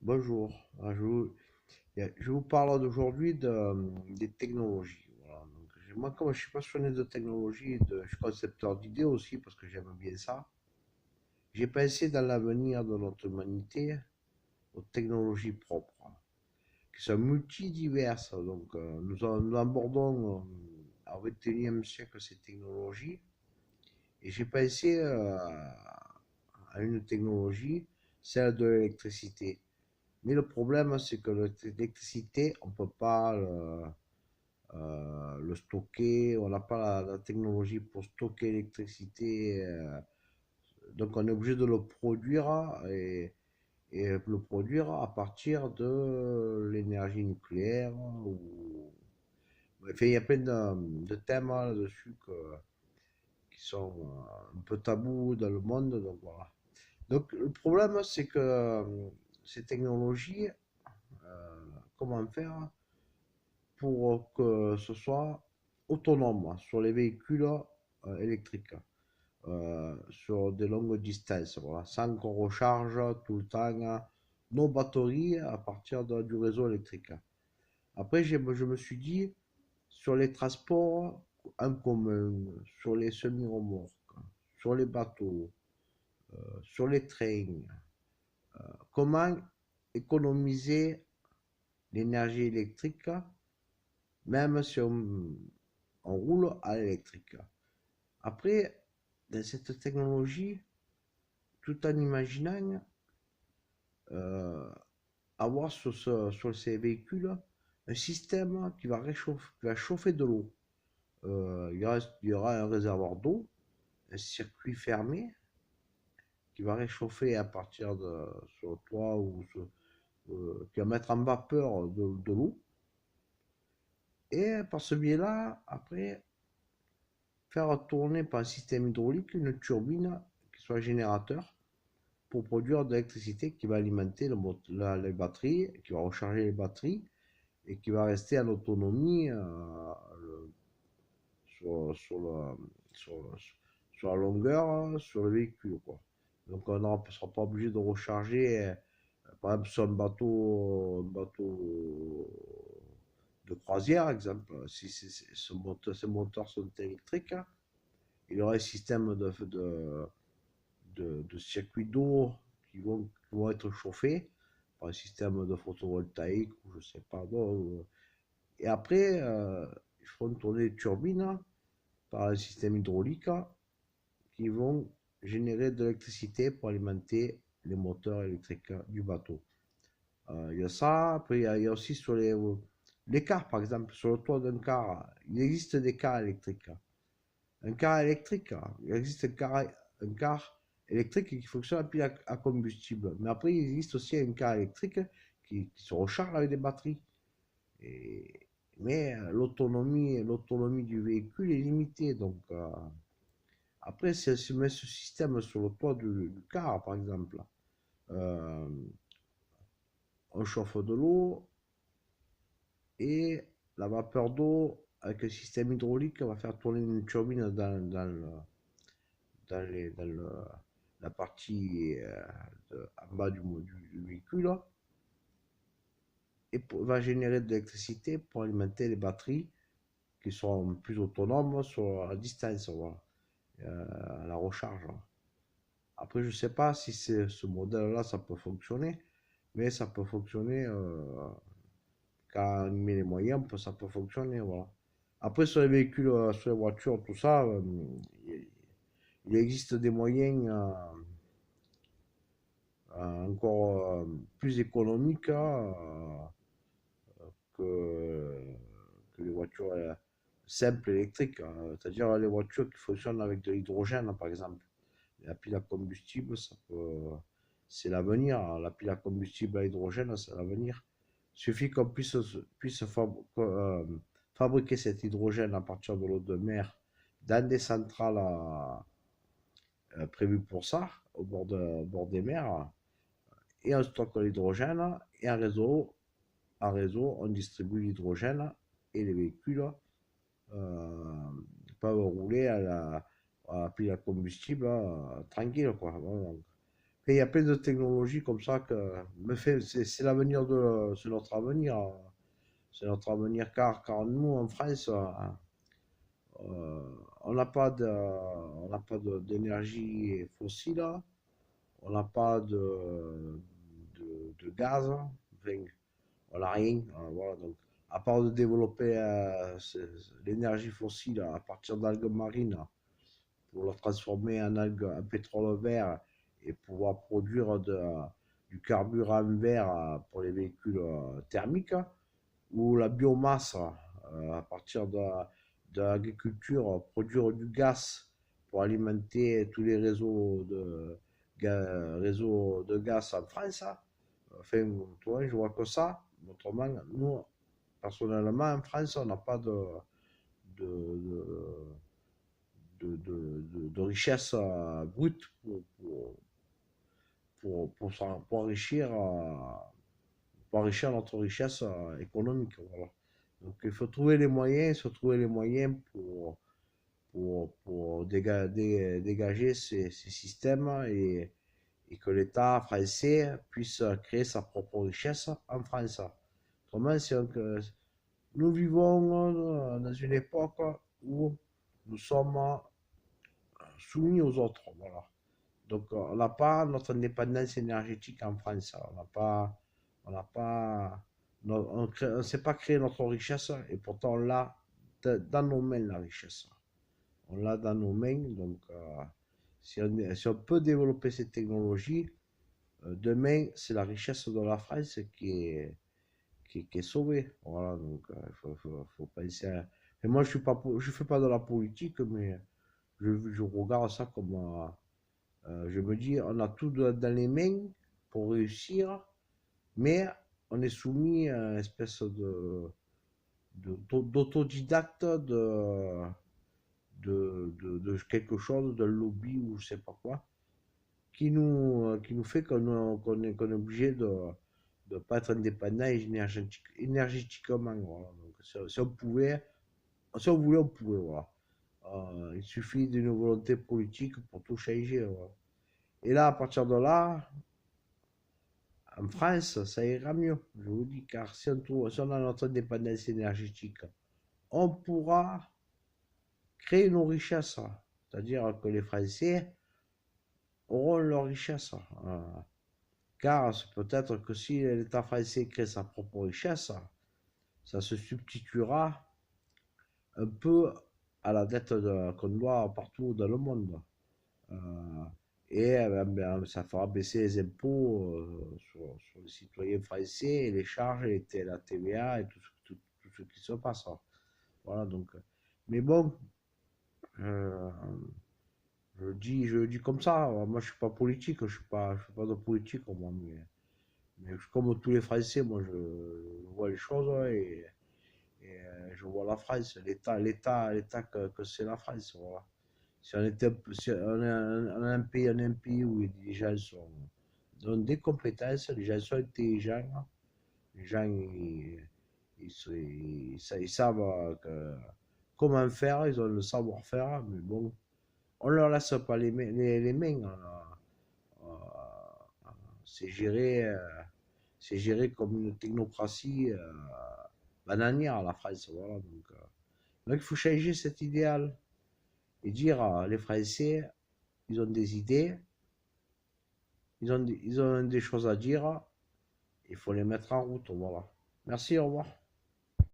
Bonjour. Je vous parle d'aujourd'hui des technologies. Voilà. Donc, moi, comme je suis passionné de technologie, je suis concepteur d'idées aussi parce que j'aime bien ça. J'ai pensé dans l'avenir de notre humanité aux technologies propres, qui sont multidiverses. Donc, nous abordons au XXIe siècle ces technologies. Et j'ai pensé à une technologie, celle de l'électricité. Mais le problème, c'est que l'électricité, on ne peut pas le stocker, on n'a pas la technologie pour stocker l'électricité. Donc on est obligé de le produire et le produire à partir de l'énergie nucléaire. Enfin, il y a plein de thèmes là-dessus qui sont un peu tabous dans le monde. Donc voilà. Donc le problème, c'est que ces technologies, comment faire pour que ce soit autonome sur les véhicules électriques, sur des longues distances, voilà, sans qu'on recharge tout le temps nos batteries à partir du réseau électrique. Après, je me suis dit, sur les transports en commun, sur les semi-remorques, sur les bateaux, sur les trains, comment économiser l'énergie électrique, même si on roule à l'électrique. Après, dans cette technologie, tout en imaginant euh, avoir sur ces véhicules un système qui va chauffer de l'eau. Il y aura un réservoir d'eau, un circuit fermé qui va réchauffer à partir de sur le toit qui va mettre en vapeur de l'eau. Et par ce biais-là, après, faire tourner par un système hydraulique une turbine qui soit générateur pour produire de l'électricité qui va alimenter les batteries, qui va recharger les batteries et qui va rester en autonomie sur, sur, le- sur, sur la longueur, sur le véhicule, quoi. Donc on ne sera pas obligé de recharger, par exemple sur un bateau de croisière, exemple, si ces moteurs sont électriques, il y aura un système de circuits d'eau qui vont être chauffés par un système de photovoltaïque ou je sais pas. Et après, ils feront tourner des turbines par un système hydraulique qui vont générer de l'électricité pour alimenter les moteurs électriques du bateau. Il y a ça, après il y a aussi sur les cars, par exemple, sur le toit d'un car, il existe des cars électriques. Un car électrique, il existe un car électrique qui fonctionne à pile à combustible. Mais après, il existe aussi un car électrique qui se recharge avec des batteries. Et, mais l'autonomie du véhicule est limitée. Donc, après, si on met ce système sur le toit du car, par exemple, euh, on chauffe de l'eau et la vapeur d'eau avec un système hydraulique va faire tourner une turbine dans la partie en bas du véhicule et va générer de l'électricité pour alimenter les batteries qui sont plus autonomes sur la distance, voilà, à la recharge. Après, je ne sais pas si ce modèle-là, ça peut fonctionner, mais ça peut fonctionner quand on y met les moyens, ça peut fonctionner, voilà. Après, sur les véhicules, sur les voitures, tout ça, il existe des moyens encore plus économiques que, que les voitures simples électriques, hein. C'est-à-dire les voitures qui fonctionnent avec de l'hydrogène, par exemple. La pile à combustible, c'est l'avenir. La pile à combustible à hydrogène, c'est l'avenir. Il suffit qu'on puisse fabriquer cet hydrogène à partir de l'eau de mer dans des centrales prévues pour ça, au bord des mers, et on stocke l'hydrogène, et en réseau, on distribue l'hydrogène, et les véhicules euh, peuvent rouler à la pile à combustible tranquille, quoi. Bon, Et il y a plein de technologies comme ça que, mais c'est l'avenir c'est notre avenir. C'est notre avenir car nous en France, on n'a pas d'énergie fossile, on n'a pas de gaz, enfin, on n'a rien. Voilà, donc, à part de développer l'énergie fossile à partir d'algues marines pour la transformer en algues, en pétrole vert et pouvoir produire du carburant vert pour les véhicules thermiques, ou la biomasse à partir de l'agriculture, produire du gaz pour alimenter tous les réseaux de gaz en France. Enfin, toi, je vois que ça. Autrement, nous, personnellement, en France, on n'a pas de, de richesse brute pour enrichir notre richesse économique. Voilà. Donc il faut trouver les moyens, se trouver les moyens pour dégager ces systèmes et que l'État français puisse créer sa propre richesse en France. Autrement, nous vivons dans une époque où nous sommes soumis aux autres. Voilà. Donc, on n'a pas notre indépendance énergétique en France. On n'a pas, on ne sait pas créer notre richesse et pourtant on l'a dans nos mains, la richesse. On l'a dans nos mains. Donc, si on peut développer ces technologies, demain, c'est la richesse de la France qui est sauvée. Voilà, donc il faut penser à... Et moi, je fais pas de la politique, mais je regarde ça comme... je me dis, on a tout dans les mains pour réussir, mais on est soumis à une espèce d'autodidacte de quelque chose, d'un lobby ou je sais pas quoi, qui nous fait qu'on est obligé de ne pas être indépendant énergétiquement. Voilà. Donc, si on pouvait, si on voulait, on pouvait. Voilà. Il suffit d'une volonté politique pour tout changer. Voilà. Et là, à partir de là, en France, ça ira mieux, je vous dis, car si on a notre indépendance énergétique, on pourra créer nos richesses. C'est-à-dire que les Français auront leur richesse. Car peut-être que si l'État français crée sa propre richesse, ça se substituera un peu à la dette qu'on doit partout dans le monde. Euh, et ça fera baisser les impôts sur les citoyens français, et les charges, et la TVA et tout ce qui se passe. Voilà, donc. Mais bon, euh, je le dis comme ça. Moi, je suis pas politique, je fais pas de politique, moi, mais comme tous les Français, moi, je vois les choses je vois la France, l'État que c'est la France. Voilà. Si on a un pays où les gens ont des compétences, les gens sont intelligents, les gens ils savent comment faire, ils ont le savoir-faire, mais bon, on leur laisse pas les mains. C'est géré, c'est géré comme une technocratie bananière, la France. Voilà, donc il faut changer cet idéal et dire les Français, ils ont des idées, ils ont des choses à dire, il faut les mettre en route. Voilà. Merci, au revoir.